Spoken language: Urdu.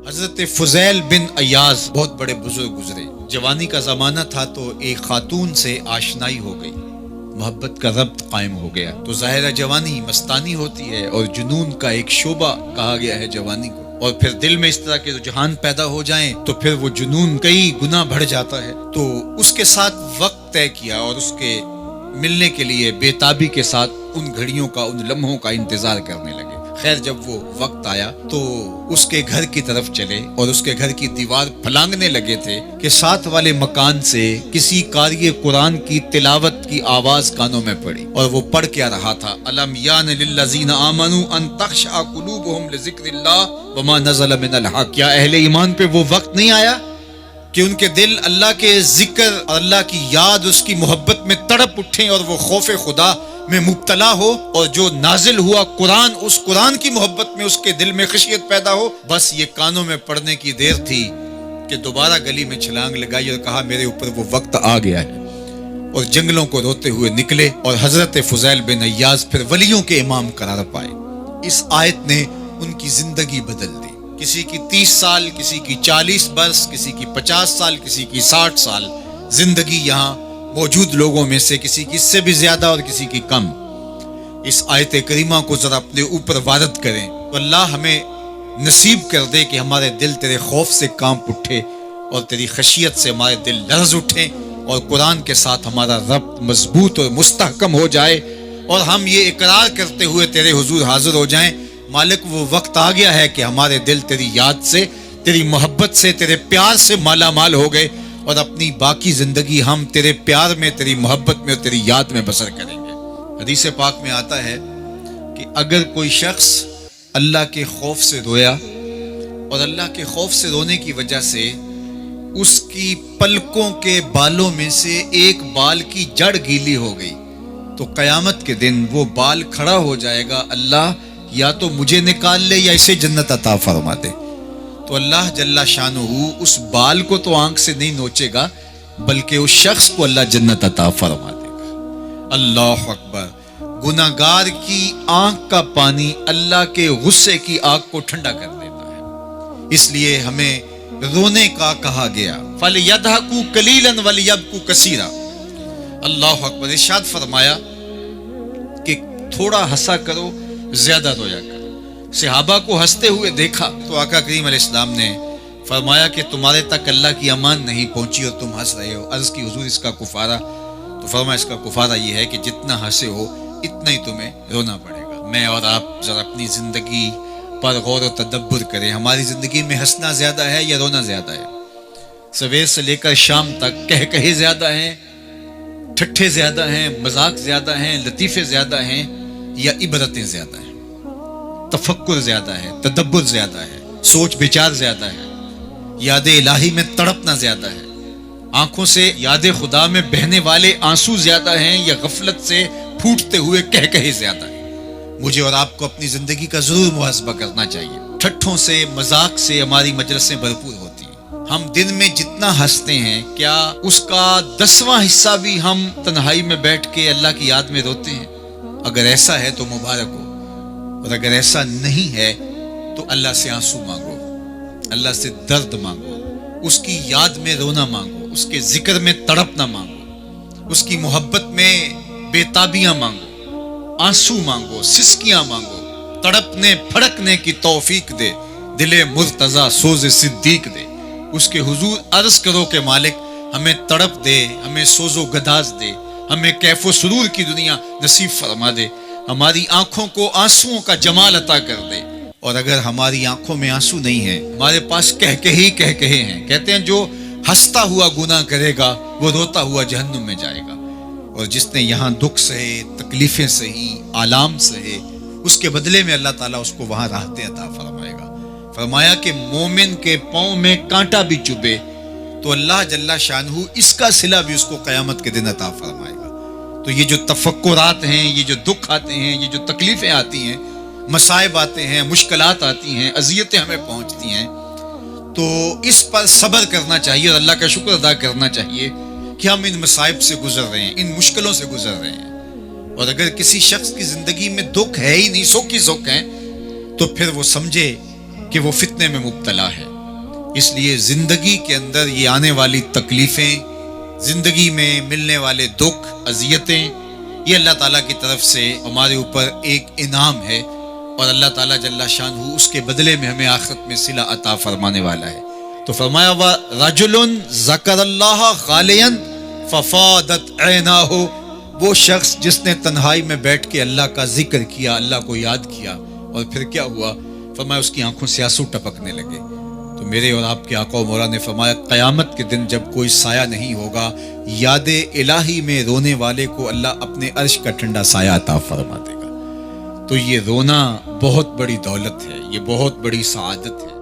حضرت فضیل بن ایاز بہت بڑے بزرگ گزرے. جوانی کا زمانہ تھا تو ایک خاتون سے آشنائی ہو گئی، محبت کا ربط قائم ہو گیا. تو ظاہرہ جوانی مستانی ہوتی ہے اور جنون کا ایک شعبہ کہا گیا ہے جوانی کو، اور پھر دل میں اس طرح کے رجحان پیدا ہو جائیں تو پھر وہ جنون کئی گنا بڑھ جاتا ہے. تو اس کے ساتھ وقت طے کیا اور اس کے ملنے کے لیے بے تابی کے ساتھ ان گھڑیوں کا، ان لمحوں کا انتظار کرنے لگے. خیر جب وہ وقت آیا تو اس کے گھر کی طرف چلے اور اس کے گھر کی دیوار پھلانگنے لگے تھے کہ ساتھ والے مکان سے کسی قاری قرآن کی تلاوت کی آواز کانوں میں پڑی. اور وہ پڑھ کیا رہا تھا، الم یان للذین آمنوا ان تخشع قلوبهم لذکر اللہ وما نزل من الحق. کیا اہل ایمان پہ وہ وقت نہیں آیا کہ ان کے دل اللہ کے ذکر اور اللہ کی یاد، اس کی محبت میں تڑپ اٹھیں اور وہ خوف خدا میں مبتلا ہو، اور جو نازل ہوا قرآن، اس قرآن کی محبت میں اس کے دل میں خشیت پیدا ہو. بس یہ کانوں میں پڑنے کی دیر تھی کہ دوبارہ گلی میں چھلانگ لگائی اور کہا میرے اوپر وہ وقت آ گیا ہے، اور جنگلوں کو روتے ہوئے نکلے. اور حضرت فضیل بن ایاز پھر ولیوں کے امام قرار پائے. اس آیت نے ان کی زندگی بدل دی. کسی کی 30 سال، کسی کی 40 برس، کسی کی 50 سال، کسی کی 60 سال زندگی یہاں موجود لوگوں میں سے کسی کی اس سے بھی زیادہ اور کسی کی کم. اس آیت کریمہ کو ذرا اپنے اوپر وارد کریں تو اللہ ہمیں نصیب کر دے کہ ہمارے دل تیرے خوف سے کانپ اٹھے اور تیری خشیت سے ہمارے دل لرز اٹھیں، اور قرآن کے ساتھ ہمارا ربط مضبوط اور مستحکم ہو جائے، اور ہم یہ اقرار کرتے ہوئے تیرے حضور حاضر ہو جائیں، مالک وہ وقت آ گیا ہے کہ ہمارے دل تیری یاد سے، تیری محبت سے، تیرے پیار سے مالا مال ہو گئے، اور اپنی باقی زندگی ہم تیرے پیار میں، تیری محبت میں اور تیری یاد میں بسر کریں گے. حدیث پاک میں آتا ہے کہ اگر کوئی شخص اللہ کے خوف سے رویا اور اللہ کے خوف سے رونے کی وجہ سے اس کی پلکوں کے بالوں میں سے ایک بال کی جڑ گیلی ہو گئی تو قیامت کے دن وہ بال کھڑا ہو جائے گا، اللہ یا تو مجھے نکال لے یا اسے جنت عطا فرما دے. تو اللہ جل شانہ اس بال کو تو آنکھ سے نہیں نوچے گا، بلکہ اس شخص کو اللہ جنت عطا فرما دے گا. اللہ اکبر. گناہگار کی آنکھ کا پانی اللہ کے غصے کی آگ کو ٹھنڈا کر دیتا ہے. اس لیے ہمیں رونے کا کہا گیا، فَلْيَضْحَكُوا قَلِيلًا وَلْيَبْكُوا كَثِيرًا. اللہ اکبر. ارشاد فرمایا کہ تھوڑا ہنسا کرو، زیادہ رویا کرو. صحابہ کو ہنستے ہوئے دیکھا تو آقا کریم علیہ السلام نے فرمایا کہ تمہارے تک اللہ کی امان نہیں پہنچی اور تم ہنس رہے ہو. عرض کی حضور اس کا کفارہ؟ تو فرمایا اس کا کفارہ یہ ہے کہ جتنا ہنسے ہو اتنا ہی تمہیں رونا پڑے گا. میں اور آپ ذرا اپنی زندگی پر غور و تدبر کریں. ہماری زندگی میں ہنسنا زیادہ ہے یا رونا زیادہ ہے؟ سویر سے لے کر شام تک کہے زیادہ ہیں، ٹھٹھے زیادہ ہیں، مذاق زیادہ ہیں، لطیفے زیادہ ہیں، یا عبرتیں زیادہ ہیں؟ تفکر زیادہ ہے، تدبر زیادہ ہے، سوچ بچار زیادہ ہے، یاد الہی میں تڑپنا زیادہ ہے، آنکھوں سے یاد خدا میں بہنے والے آنسو زیادہ ہیں، یا غفلت سے پھوٹتے ہوئے کہے زیادہ ہیں؟ مجھے اور آپ کو اپنی زندگی کا ضرور محاسبہ کرنا چاہیے. ٹھٹھوں سے، مذاق سے ہماری مجلسیں بھرپور ہوتی ہیں. ہم دن میں جتنا ہنستے ہیں، کیا اس کا 10واں حصہ بھی ہم تنہائی میں بیٹھ کے اللہ کی یاد میں روتے ہیں؟ اگر ایسا ہے تو مبارک ہو، اور اگر ایسا نہیں ہے تو اللہ سے آنسو مانگو، اللہ سے درد مانگو، اس کی یاد میں رونا مانگو، اس کے ذکر میں تڑپنا مانگو، اس کی محبت میں بے تابیاں مانگو، آنسو مانگو، سسکیاں مانگو. تڑپنے پھڑکنے کی توفیق دے، دل مرتضیٰ سوز صدیق دے. اس کے حضور عرض کرو کہ مالک ہمیں تڑپ دے، ہمیں سوز و گداز دے، ہمیں کیف و سرور کی دنیا نصیب فرما دے، ہماری آنکھوں کو آنسوؤں کا جمال عطا کر دے. اور اگر ہماری آنکھوں میں آنسو نہیں ہیں، ہمارے پاس کہے ہیں، کہتے ہیں جو ہنستا ہوا گناہ کرے گا وہ روتا ہوا جہنم میں جائے گا، اور جس نے یہاں دکھ سہے، تکلیفیں سہی، آلام سہے، اس کے بدلے میں اللہ تعالیٰ اس کو وہاں راحتیں عطا فرمائے گا. فرمایا کہ مومن کے پاؤں میں کانٹا بھی چبھے تو اللہ جل شانہ اس کا صلہ بھی اس کو قیامت کے دن عطا فرمائے گا. تو یہ جو تفکرات ہیں، یہ جو دکھ آتے ہیں، یہ جو تکلیفیں آتی ہیں، مصائب آتے ہیں، مشکلات آتی ہیں، اذیتیں ہمیں پہنچتی ہیں، تو اس پر صبر کرنا چاہیے اور اللہ کا شکر ادا کرنا چاہیے کہ ہم ان مصائب سے گزر رہے ہیں، ان مشکلوں سے گزر رہے ہیں. اور اگر کسی شخص کی زندگی میں دکھ ہے ہی نہیں، سکھ ہی سکھ ہے، تو پھر وہ سمجھے کہ وہ فتنے میں مبتلا ہے. اس لیے زندگی کے اندر یہ آنے والی تکلیفیں، زندگی میں ملنے والے دکھ، اذیتیں، یہ اللہ تعالیٰ کی طرف سے ہمارے اوپر ایک انعام ہے، اور اللہ تعالیٰ جل شانہ اس کے بدلے میں ہمیں آخرت میں صلہ عطا فرمانے والا ہے۔ تو فرمایا رجل ذکر اللہ خالیا ففاضت عیناہ، وہ شخص جس نے تنہائی میں بیٹھ کے اللہ کا ذکر کیا، اللہ کو یاد کیا، اور پھر کیا ہوا؟ فرمایا اس کی آنکھوں سے آنسو ٹپکنے لگے۔ تو میرے اور آپ کے آقا و مولا نے فرمایا قیامت کے دن جب کوئی سایہ نہیں ہوگا، یاد الہی میں رونے والے کو اللہ اپنے عرش کا ٹھنڈا سایہ عطا فرما دے گا۔ تو یہ رونا بہت بڑی دولت ہے، یہ بہت بڑی سعادت ہے۔